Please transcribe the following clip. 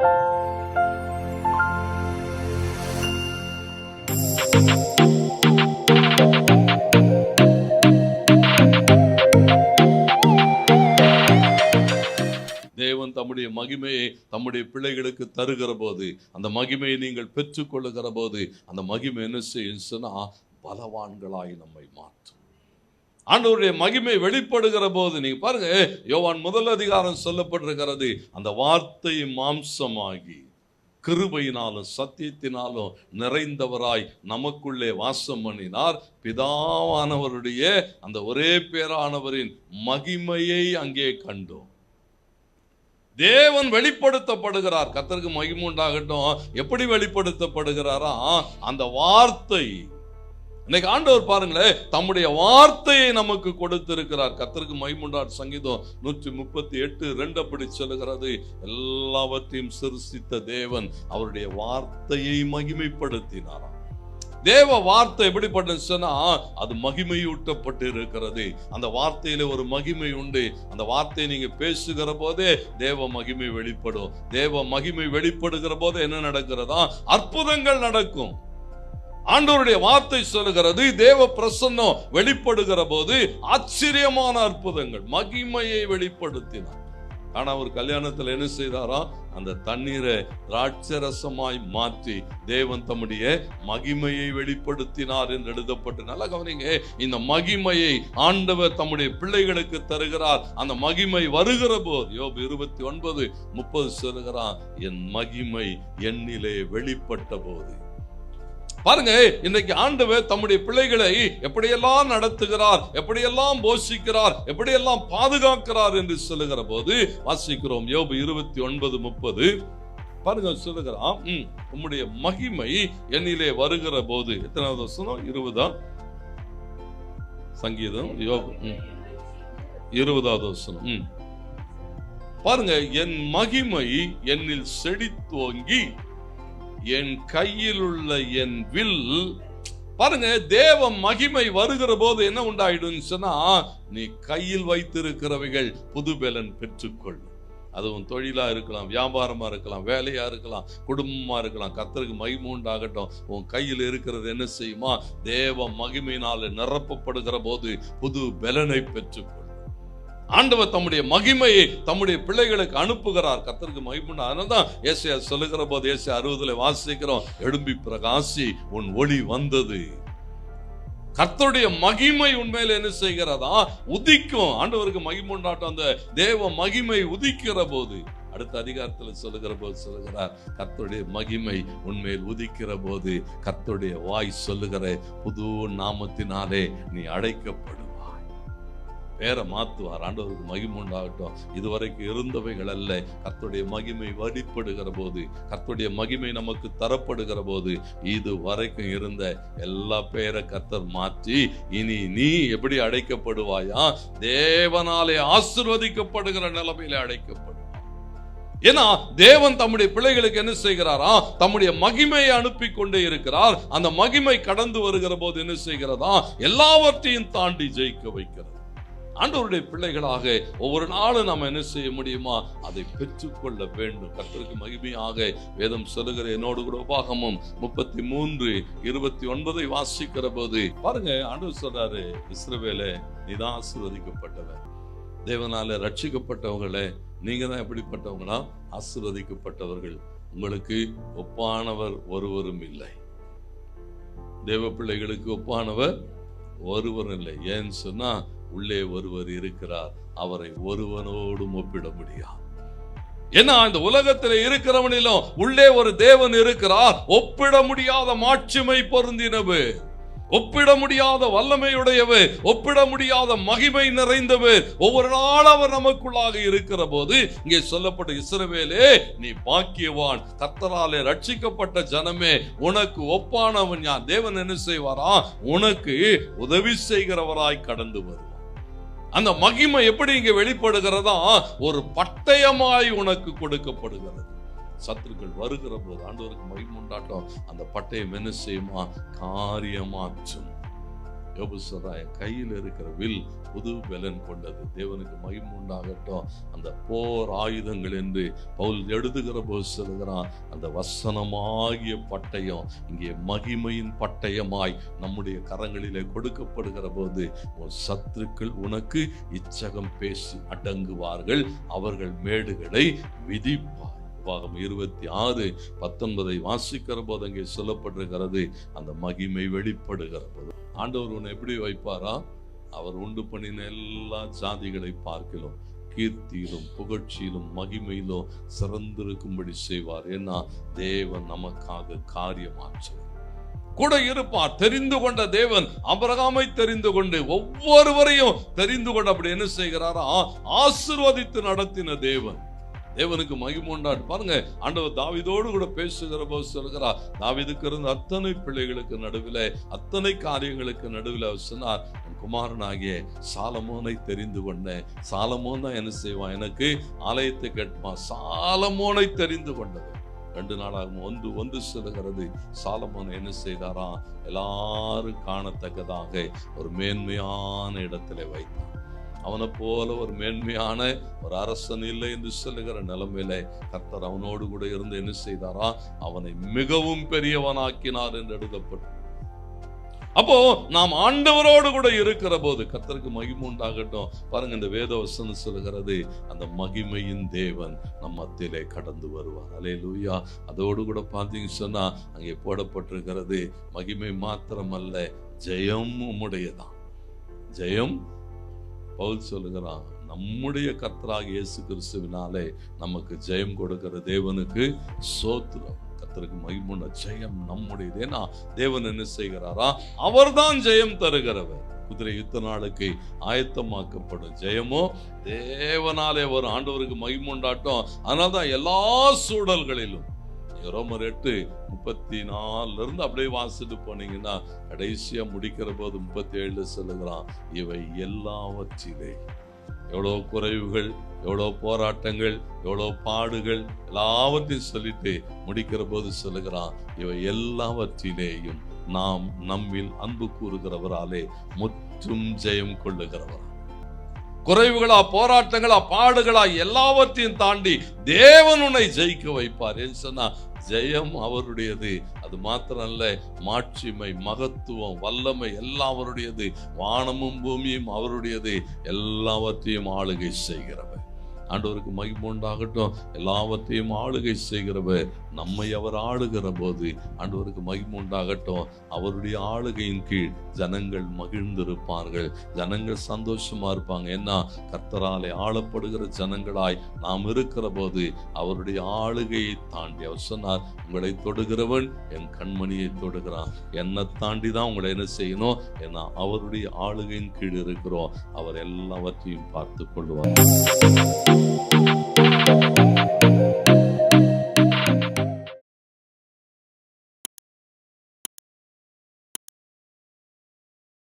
தேவன் தம்முடைய மகிமையை தம்முடைய பிள்ளைகளுக்கு தருகிற போது, அந்த மகிமையை நீங்கள் பெற்றுக்கொள்ளுகிற போது, அந்த மகிமை என்ன செய்யும் சொன்னா பலவான்களாய் நம்மை மாற்றும். ஆண்டவருடைய மகிமை வெளிப்படுகிற போது நீங்க பாருங்க, யோவான் 1 அதிகாரம் சொல்லப்பட்டிருக்கிறது, அந்த வார்த்தை மாம்சமாகி கிருபையினாலும் சத்தியத்தினாலும் நிறைந்தவராய் நமக்குள்ளே வாசம் பண்ணினார். பிதாவானவருடைய அந்த ஒரே பேரானவரின் மகிமையை அங்கே கண்டோம். தேவன் வெளிப்படுத்தப்படுகிறார். கர்த்தருக்கு மகிமை உண்டாகட்டும். எப்படி வெளிப்படுத்தப்படுகிறாரா? அந்த வார்த்தை. இன்னைக்கு ஆண்டவர் பாருங்களேன், தம்முடைய வார்த்தையை நமக்கு கொடுத்திருக்கிறார். கர்த்தருக்கு மகிமை உண்டாகட்டும். சங்கீதம் 138:2 அப்படி சொல்லுகிறது, எல்லாவற்றையும் சிருஷ்டித்த தேவன் அவருடைய வார்த்தையை மகிமைப்படுத்தினாராம். தேவ வார்த்தை எப்படிப்பட்டது சொன்னா, அது மகிமையூட்டப்பட்டு இருக்கிறது. அந்த வார்த்தையில ஒரு மகிமை உண்டு. அந்த வார்த்தையை நீங்க பேசுகிற போதே தேவ மகிமை வெளிப்படும். தேவ மகிமை வெளிப்படுகிற போது என்ன நடக்கிறதா? அற்புதங்கள் நடக்கும். ஆண்டவருடைய வார்த்தை சொல்லுகிறது, தேவ பிரசன்னம் வெளிப்படுகிற போது ஆச்சரியமான அற்புதங்கள், மகிமையை வெளிப்படுத்தினார். ஆனா ஒரு கல்யாணத்துல என்ன செய்தாரா? அந்த தண்ணீரை திராட்சரசமாய் மாற்றி தேவன் தம்முடைய மகிமையை வெளிப்படுத்தினார் என்று எழுதப்பட்டு, நல்லா கவனிங்க, இந்த மகிமையை ஆண்டவர் தம்முடைய பிள்ளைகளுக்கு தருகிறார். அந்த மகிமை வருகிற போது யோபு 29:30 சொல்லுகிறான், என் மகிமை என்னிலே வெளிப்பட்ட போது. பாருங்க, இன்றைக்கு ஆண்டவர் தம்முடைய பிள்ளைகளை எப்படியெல்லாம் நடத்துகிறார், எப்படியெல்லாம் போஷிக்கிறார், எப்படியெல்லாம் பாதுகாக்கிறார் என்று சொல்லுகிற போது வாசிக்கிறோம். யோபு 29:30 பாருங்க, சொல்லுகிறான், உம்முடைய மகிமை என்னிலே வருகிற போது. எத்தனாவது வசனம்? 20. சங்கீதம் யோபு 20வது வசனம். பாருங்க, என் மகிமை என்னில் செழித்தோங்கி என் கையில் உள்ள என் வில். பாருங்க, தேவ மகிமை வருகிற போது என்ன உண்டாயிடும் சொன்னா, நீ கையில் வைத்திருக்கிறவைகள் புது பலன் பெற்றுக்கொள். அதுவும் தொழிலா இருக்கலாம், வியாபாரமா இருக்கலாம், வேலையா இருக்கலாம், குடும்பமா இருக்கலாம். கர்த்தருக்கு மகிமை உண்டாகட்டும். உன் கையில் இருக்கிறது என்ன செய்யுமா? தேவ மகிமையினால நிரப்பப்படுகிற போது புது பலனை பெற்றுக்கொள். ஆண்டவர் தம்முடைய மகிமையை தம்முடைய பிள்ளைகளுக்கு அனுப்புகிறார். கர்த்தருக்கு மகிமை. அதனால்தான் ஏசாயா சொல்லுகிற போது, ஏசாயா 60 வாசிக்கிறோம், எழும்பி பிரகாசி உன் ஒளி வந்தது. கர்த்தருடைய மகிமை உண்மையில என்ன செய்கிறதா? உதிக்கும். ஆண்டவருக்கு மகிமை உண்டாட்டம். அந்த தேவ மகிமை உதிக்கிற போது, அடுத்த அதிகாரத்தில் சொல்லுகிற போது சொல்லுகிறார், கர்த்தருடைய மகிமை உண்மையில் உதிக்கிற போது கர்த்தருடைய வாய் சொல்லுகிற புது நாமத்தினாலே நீ அழைக்கப்படும். பேரை மாத்துவார். ஆண்டவருக்கு மகிமை உண்டாகட்டும். இதுவரைக்கும் இருந்தவைகள் அல்ல, கர்த்தருடைய மகிமை வெளிப்படுகிற போது, கர்த்தருடைய மகிமை நமக்கு தரப்படுகிற போது, இது வரைக்கும் இருந்த எல்லா பேரை கர்த்தர் மாற்றி, இனி நீ எப்படி அழைக்கப்படுவாயா? தேவனாலே ஆசீர்வதிக்கப்படுகிற நிலைமையில அழைக்கப்படுவார். ஏன்னா தேவன் தம்முடைய பிள்ளைகளுக்கு என்ன செய்கிறாரா? தம்முடைய மகிமையை அனுப்பி கொண்டே இருக்கிறார். அந்த மகிமை கடந்து வருகிற போது என்ன செய்கிறதா? எல்லாவற்றையும் தாண்டி ஜெயிக்க வைக்கிறது. ஆண்டவருடைய பிள்ளைகளாக ஒவ்வொரு நாளும் நாம் என்ன செய்ய முடியுமா? அதை பெற்றுக்கொள்ள வேண்டும். கர்த்தருக்கு மகிமையாக வேதம் சொல்லுகிற என்னோடு கூட உபாகமம் 33:29 வாசிக்கிற போது பாருங்க, ஆண்டவர் சொல்றாரு, இஸ்ரவேலே நீதான் ஆசீர்வதிக்கப்பட்டவன். தேவனால ரட்சிக்கப்பட்டவங்களே, நீங்க தான் எப்படிப்பட்டவங்களா? ஆசீர்வதிக்கப்பட்டவர்கள். உங்களுக்கு ஒப்பானவர் ஒருவரும் இல்லை. தேவ பிள்ளைகளுக்கு ஒப்பானவர் ஒருவரும் இல்லை. ஏன்னு சொன்னா, உள்ளே ஒருவர் இருக்கிறார், அவரை ஒருவனோடும் ஒப்பிட முடியாது. ஏன்னா இந்த உலகத்தில் இருக்கிறவனிலும் உள்ளே ஒரு தேவன் இருக்கிறார். ஒப்பிட முடியாத மாட்சிமை பொருந்தினவர், ஒப்பிட முடியாத வல்லமையுடையவர், ஒப்பிட முடியாத மகிமை நிறைந்தவர். ஒவ்வொரு நாள் அவர் நமக்குள்ளாக இருக்கிற போது இங்கே சொல்லப்பட்ட, இஸ்ரவேலே நீ பாக்கியவான், கர்த்தராலே ரட்சிக்கப்பட்ட ஜனமே, உனக்கு ஒப்பானவன் யார்? தேவன் என்ன செய்வாரா? உனக்கு உதவி செய்கிறவராய் கடந்து வருவார். அந்த மகிமை எப்படி இங்க வெளிப்படுகிறதா? ஒரு பட்டயமாய் உனக்கு கொடுக்கப்படுகிறது. சத்துருக்கள் வருகிற போது ஆண்டவருக்கு மகிமை உண்டாட்டம். அந்த பட்டயம் என்ன செய்யுமா? காரியமாற்றும். யோபு சொல்றான், என் கையில் இருக்கிற வில் புது பலன் கொண்டது. தேவனுக்கு மகிமை உண்டாகட்டும். அந்த போர் ஆயுதங்கள் என்று பவுல் எழுதுகிற போது சொல்கிறான், அந்த வசனமாகிய பட்டயம் இங்கே மகிமையின் பட்டயமாய் நம்முடைய கரங்களிலே கொடுக்கப்படுகிற போது உன் சத்துருக்கள் உனக்கு இச்சகம் பேசி அடங்குவார்கள், அவர்கள் மேடுகளை விதிப்பார். 26:19 வாசிக்கிற போது அங்கே சொல்லப்பட்டிருக்கிறது, அந்த மகிமை வெளிப்படுகிற போது ஆண்டவர் உன்னை எப்படி வைப்பாரா? அவர் உண்டு பண்ணின எல்லா ஜாதிகளை பார்க்கலாம் கீர்த்தியிலும் புகழ்ச்சியிலும் மகிமையிலும் சிறந்திருக்கும்படி செய்வார். ஏன்னா தேவன் நமக்காக காரியமாற்று கூட இருப்பார். தெரிந்து கொண்ட தேவன் ஆபிரகாமை தெரிந்து கொண்டு ஒவ்வொருவரையும் தெரிந்து கொண்டு அப்படி என்ன செய்கிறாரா? ஆசீர்வதித்து நடத்தின தேவன். தேவனுக்கு மகிமை உண்டாட்டு. பாருங்க, ஆண்டவர் தாவீதோடு கூட பேசுகிற போது சொல்கிறார், தாவீதுக்கு இருந்த அத்தனை பிள்ளைகளுக்கு நடுவில், அத்தனை காரியங்களுக்கு நடுவில் அவர் சொன்னார், என் குமாரனாகிய சாலமோனை தெரிந்து கொண்டேன். சாலமோன் தான் என்ன செய்வான்? எனக்கு ஆலயத்தை கட்டுவான். சாலமோனை தெரிந்து கொண்டது 2 நாளாக ஒன்று சொல்லுகிறது, சாலமோன் என்ன செய்தாரா? எல்லாரும் காணத்தக்கதாக ஒரு மேன்மையான இடத்துல வைத்தான். அவனை போல ஒரு மேன்மையான ஒரு அரசன் இல்லை என்று சொல்லுகிற நிலைமையில கர்த்தர் அவனோடு கூட இருந்து என்ன செய்தாரா? அவனை மிகவும் பெரியவனாக்கினார் என்று எழுதப்பட்டு. அப்போ நாம் ஆண்டவரோடு கூட இருக்கிற போது கர்த்தருக்கு மகிமை உண்டாகட்டும். பாருங்க, இந்த வேத வசனம் சொல்லுகிறது, அந்த மகிமையின் தேவன் நம் மத்தியிலே கடந்து வருவார். அல்லேலூயா. அதோடு கூட பார்த்தீங்க சொன்னா அங்கே போடப்பட்டிருக்கிறது, மகிமை மாத்திரமல்ல, ஜெயம் உம்முடையதான். ஜெயம் பவுல் சொல்லுகிறான், நம்முடைய கர்த்தராகிய இயேசு கிறிஸ்துவினாலே நமக்கு ஜெயம் கொடுக்கிற தேவனுக்கு ஸ்தோத்திரம். கர்த்தருக்கு மகிமை. ஜெயம் நம்முடையது. ஏன்னா தேவன் என்ன செய்கிறாரா? அவர்தான் ஜெயம் தருகிறவர். குதிரை யுத்த நாளுக்கு ஆயத்தமாக்கப்படும் ஜெயமோ தேவனாலே வரும். ஆண்டவருக்கு மகிமை உண்டாட்டம். அதனால்தான் எல்லா சூழல்களிலும் ரோமர் 8:34 அப்படியே வாசிட்டு போனீங்கன்னா கடைசியா முடிக்கிற போது 37 சொல்லுகிறான், இவை எல்லாவற்றிலே எவ்வளோ குறைவுகள், எவ்வளோ போராட்டங்கள், எவ்வளோ பாடுகள் எல்லாவற்றையும் சொல்லிட்டு முடிக்கிற போது சொல்லுகிறான், இவை எல்லாவற்றிலேயும் நாம் நம்மில் அன்பு கூறுகிறவராலே முற்றும் ஜெயம் கொள்ளுகிறவர். குறைவுகளா, போராட்டங்களா, பாடுகளா எல்லாவற்றையும் தாண்டி தேவன் உன்னை ஜெயிக்க வைப்பார். என்று சொன்னா ஜெயம் அவருடையது. அது மாத்திரம் அல்ல, மாட்சிமை, மகத்துவம், வல்லமை எல்லாம் அவருடையது. வானமும் பூமியும் அவருடையது. எல்லாவற்றையும் ஆளுகை செய்கிறவர். ஆண்டவருக்கு மகிமை உண்டாகட்டும். எல்லாவற்றையும் ஆளுகை செய்கிறவர் நம்மை அவர் ஆளுகிற போது ஆண்டவருக்கு மகிமை உண்டாகட்டும். அவருடைய ஆளுகையின் கீழ் ஜனங்கள் மகிழ்ந்திருப்பார்கள், ஜனங்கள் சந்தோஷமா இருப்பாங்க. ஏன்னா கர்த்தராலே ஆளப்படுகிற ஜனங்களாய் நாம் இருக்கிற போது அவருடைய ஆளுகையை தாண்டி அவர் சொன்னார், உங்களை தொடுகிறவன் என் கண்மணியை தொடுகிறான். என்னை தாண்டி தான் உங்களை என்ன செய்யணும்? ஏன்னா அவருடைய ஆளுகையின் கீழ் இருக்கிறோம். அவர் எல்லாவற்றையும் பார்த்து கொள்வார்.